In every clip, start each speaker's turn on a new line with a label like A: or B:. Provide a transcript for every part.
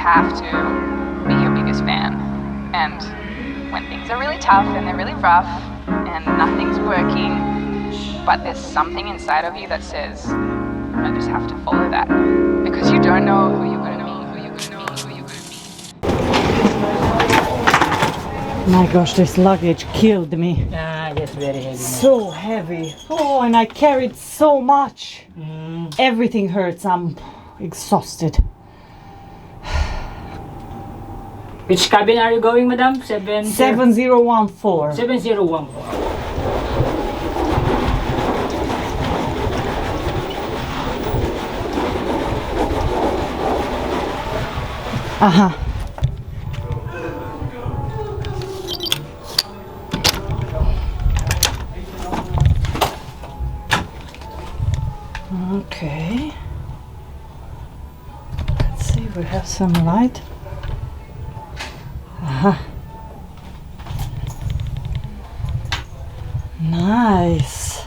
A: have to be your biggest fan. And when things are really tough and they're really rough and nothing's working, but there's something inside of you that says, I just have to follow that. Because you don't know who you're going to be, who you're going to be, who you're going to be.
B: My gosh, this luggage killed me.
C: Yes, very heavy.
B: So heavy. Oh, and I carried so much. Everything hurts. I'm exhausted.
C: Which cabin are you going, madam?
B: 7014.
C: 7014.
B: Aha. Okay. Let's see, we have some light. Aha. Nice.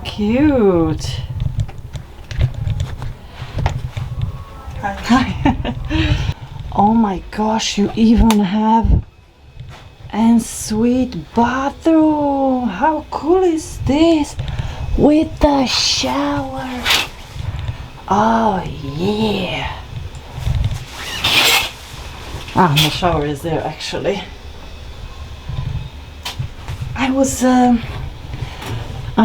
B: Cute. Hi. Oh my gosh, you even have an suite bathroom. How cool is this? With the shower. Oh yeah. Ah, the shower is there actually. I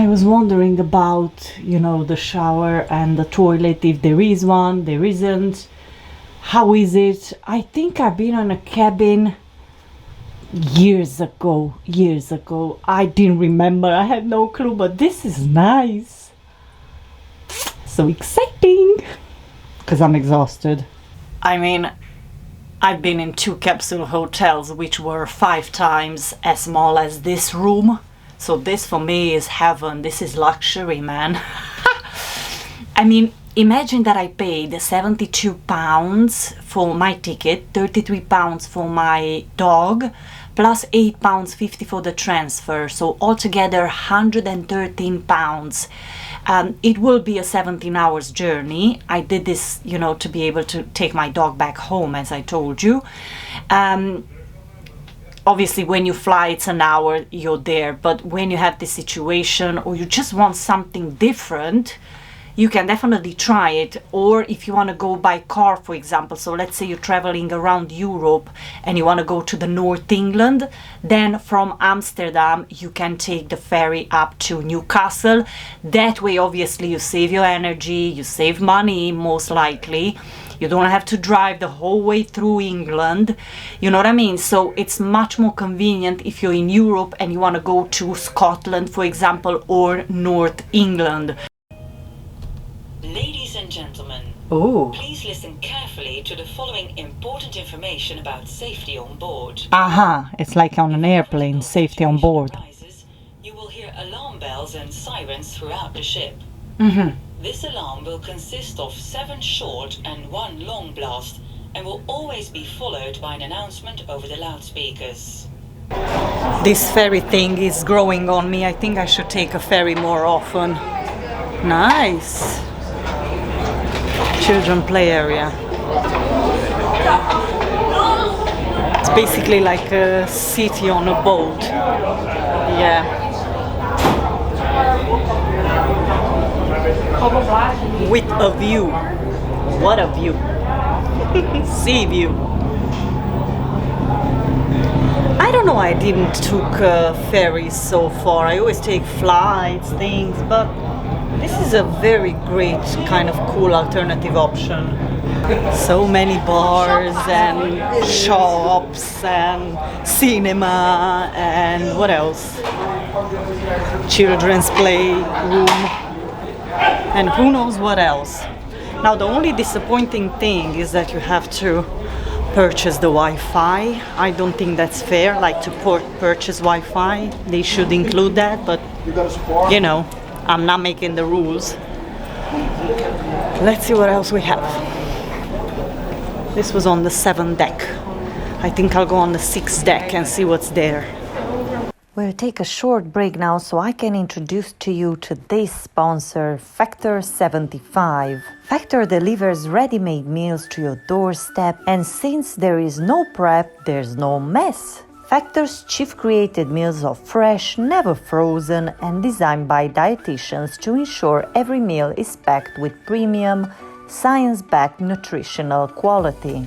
B: was wondering about, you know, the shower and the toilet, if there is one, there isn't. How is it? I think I've been on a cabin years ago. I didn't remember, I had no clue, but this is nice. So exciting, because I'm exhausted. I mean, I've been in 2 capsule hotels which were 5 times as small as this room. So this for me is heaven. This is luxury, man. I mean, imagine that I paid 72 pounds for my ticket, 33 pounds for my dog, plus 8 pounds 50 for the transfer. So altogether 113 pounds. It will be a 17 hours journey. I did this, you know, to be able to take my dog back home, as I told you. Obviously, when you fly, it's an hour, you're there. But when you have this situation or you just want something different, you can definitely try it. Or if you want to go by car, for example, so let's say you're traveling around Europe and you want to go to the North England, then from Amsterdam you can take the ferry up to Newcastle. That way obviously you save your energy, you save money most likely. You don't have to drive the whole way through England, you know what I mean? So it's much more convenient if you're in Europe and you want to go to Scotland, for example, or North England.
D: Ladies and gentlemen, please listen carefully to the following important information about safety on board.
B: Aha, it's like on an airplane, safety on board.
D: You will hear alarm bells and sirens throughout the ship. This alarm will consist of 7 short and 1 long blast and will always be followed by an announcement over the loudspeakers.
B: This ferry thing is growing on me. I think I should take a ferry more often. Nice. Children play area. It's basically like a city on a boat. Yeah. With a view. What a view. Sea view. I don't know, I didn't took ferries so far. I always take flights, things, but this is a very great kind of cool alternative option. So many bars and shops and cinema and what else? Children's play room and who knows what else. Now the only disappointing thing is that you have to purchase the Wi-Fi. I don't think that's fair, like to purchase Wi-Fi. They should include that, but you know, I'm not making the rules. Let's see what else we have. This was on the 7th deck. I think I'll go on the 6th deck and see what's there.
E: We'll take a short break now so I can introduce to you today's sponsor, Factor 75. Factor delivers ready-made meals to your doorstep, and since there is no prep, there's no mess. Factor's chef-created meals are fresh, never frozen, and designed by dietitians to ensure every meal is packed with premium, science-backed nutritional quality.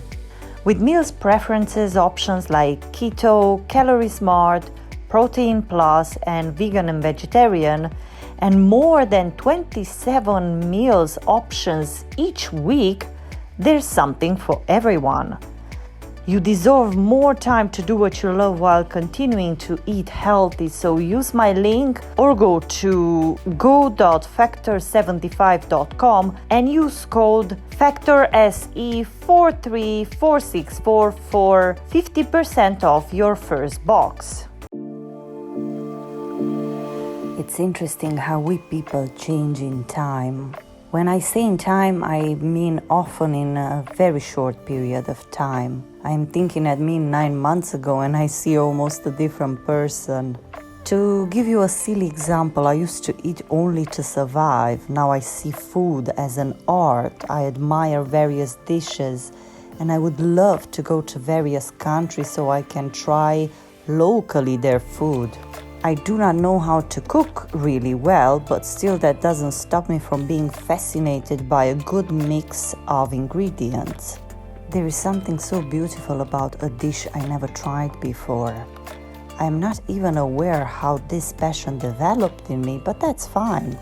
E: With meals preferences options like keto, calorie smart, protein plus, and vegan and vegetarian, and more than 27 meals options each week, there's something for everyone. You deserve more time to do what you love while continuing to eat healthy, so use my link or go to go.factor75.com and use code FACTORSE43464 for 50% off your first box. It's interesting how we people change in time. When I say in time, I mean often in a very short period of time. I'm thinking at me 9 months ago and I see almost a different person. To give you a silly example, I used to eat only to survive. Now I see food as an art. I admire various dishes and I would love to go to various countries so I can try locally their food. I do not know how to cook really well, but still that doesn't stop me from being fascinated by a good mix of ingredients. There is something so beautiful about a dish I never tried before. I am not even aware how this passion developed in me, but that's fine.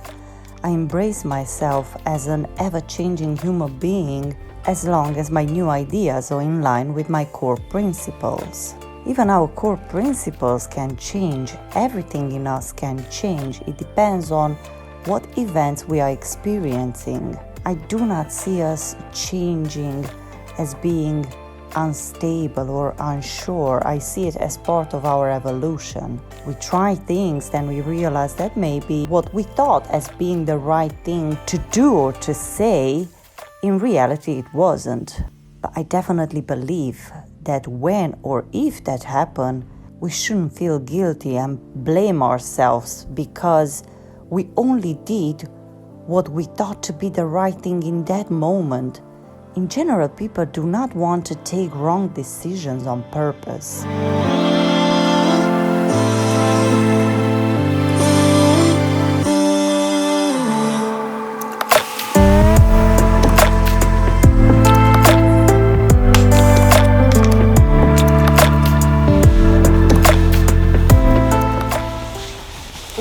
E: I embrace myself as an ever-changing human being as long as my new ideas are in line with my core principles. Even our core principles can change. Everything in us can change. It depends on what events we are experiencing. I do not see us changing as being unstable or unsure. I see it as part of our evolution. We try things, then we realize that maybe what we thought as being the right thing to do or to say, in reality it wasn't. But I definitely believe that when or if that happened, we shouldn't feel guilty and blame ourselves because we only did what we thought to be the right thing in that moment. In general, people do not want to take wrong decisions on purpose.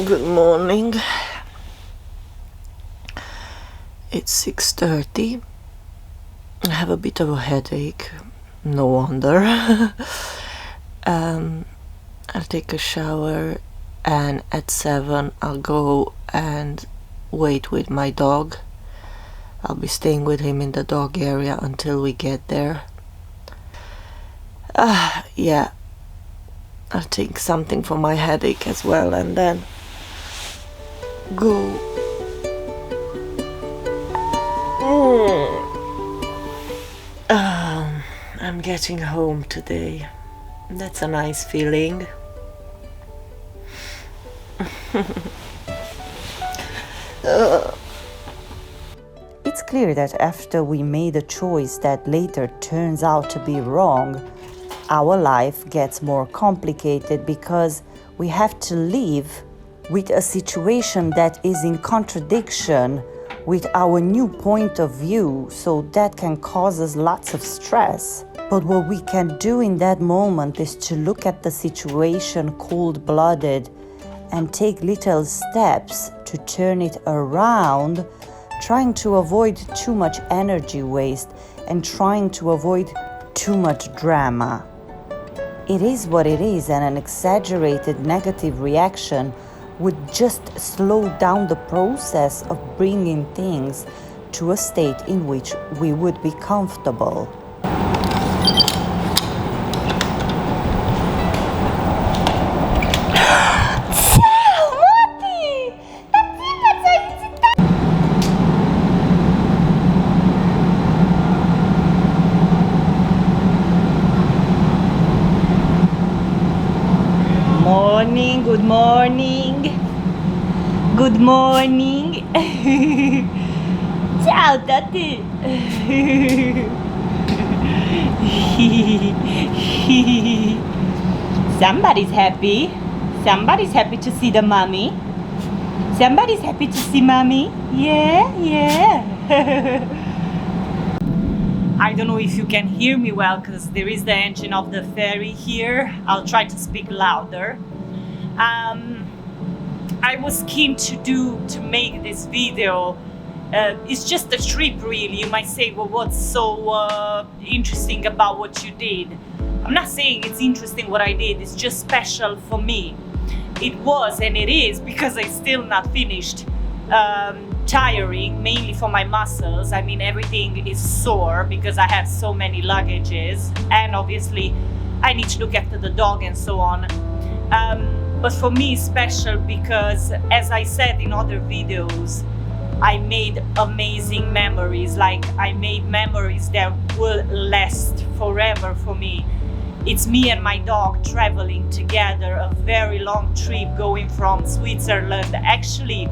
F: Good morning. It's 6:30. I have a bit of a headache. No wonder. I'll take a shower and at 7 I'll go and wait with my dog. I'll be staying with him in the dog area until we get there. Yeah. I'll take something for my headache as well and then go. I'm getting home today. That's a nice feeling.
E: It's clear that after we made a choice that later turns out to be wrong, our life gets more complicated because we have to live with a situation that is in contradiction with our new point of view, so that can cause us lots of stress. But what we can do in that moment is to look at the situation cold-blooded and take little steps to turn it around, trying to avoid too much energy waste and trying to avoid too much drama. It is what it is, and an exaggerated negative reaction would just slow down the process of bringing things to a state in which we would be comfortable.
B: Good morning. Good morning. Ciao, Tati. Somebody's happy. Somebody's happy to see the mommy. Somebody's happy to see mommy. Yeah, yeah. I don't know if you can hear me well because there is the engine of the ferry here. I'll try to speak louder. I was keen to make this video. It's just a trip, really. You might say, well, what's so interesting about what you did? I'm not saying it's interesting what I did, it's just special for me. It was and it is, because I'm still not finished, tiring, mainly for my muscles. I mean, everything is sore because I have so many luggages, and obviously I need to look after the dog and so on. But for me it's special because, as I said in other videos, I made amazing memories. Like, I made memories that will last forever for me. It's me and my dog traveling together, a very long trip going from Switzerland. Actually,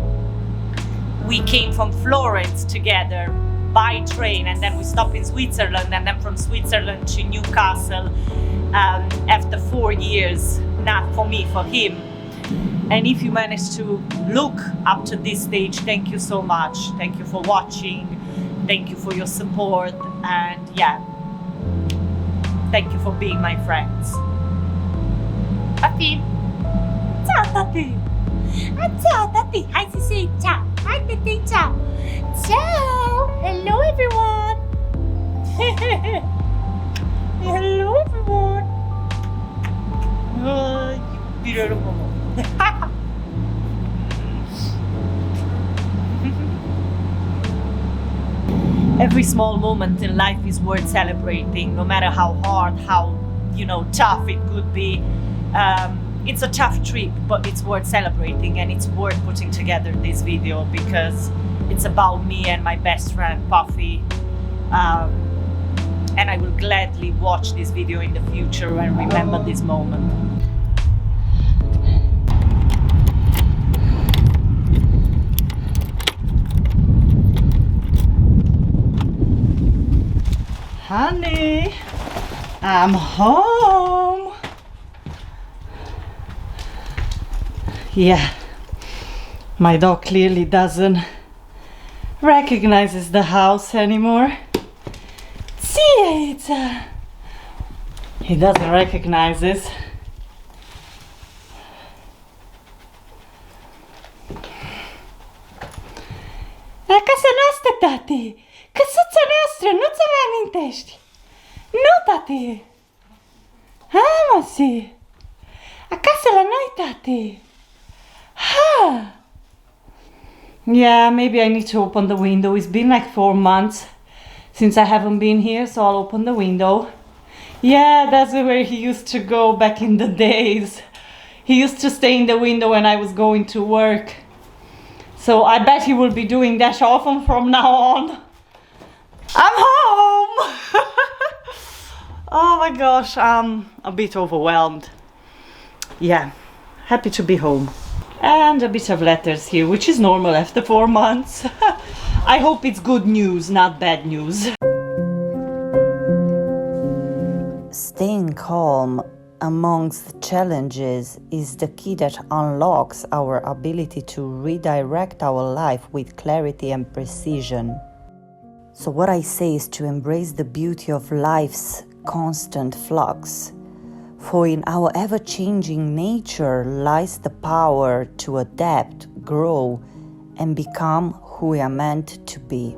B: we came from Florence together by train, and then we stopped in Switzerland, and then from Switzerland to Newcastle after 4 years, not for me, for him. And if you managed to look up to this stage, thank you so much. Thank you for watching. Thank you for your support. And yeah, thank you for being my friends. Papi. Ciao, Tati. Ciao, Tati. Hi, Sisi. Ciao. Hi, Tati. Ciao. Ciao. Hello, everyone. Hello, everyone. You beautiful. Every small moment in life is worth celebrating, no matter how hard, how tough it could be. It's a tough trip, but it's worth celebrating, and it's worth putting together this video because it's about me and my best friend Puffy. And I will gladly watch this video in the future and remember this moment. Honey, I'm home. Yeah, my dog clearly doesn't recognize the house anymore. See it. He doesn't recognize this. La casa nostra, Tati. Căsuța noastră, nu ți amintești? Nu, Tati. Ha, măsi. Acasă la noi, Tati. Ha. Yeah, maybe I need to open the window. It's been like 4 months since I haven't been here, so I'll open the window. Yeah, that's where he used to go back in the days. He used to stay in the window when I was going to work. So I bet he will be doing that often from now on. I'm home! Oh my gosh, I'm a bit overwhelmed. Yeah, happy to be home. And a bit of letters here, which is normal after 4 months. I hope it's good news, not bad news.
E: Staying calm amongst challenges is the key that unlocks our ability to redirect our life with clarity and precision. So what I say is to embrace the beauty of life's constant flux. For in our ever-changing nature lies the power to adapt, grow, and become who we are meant to be.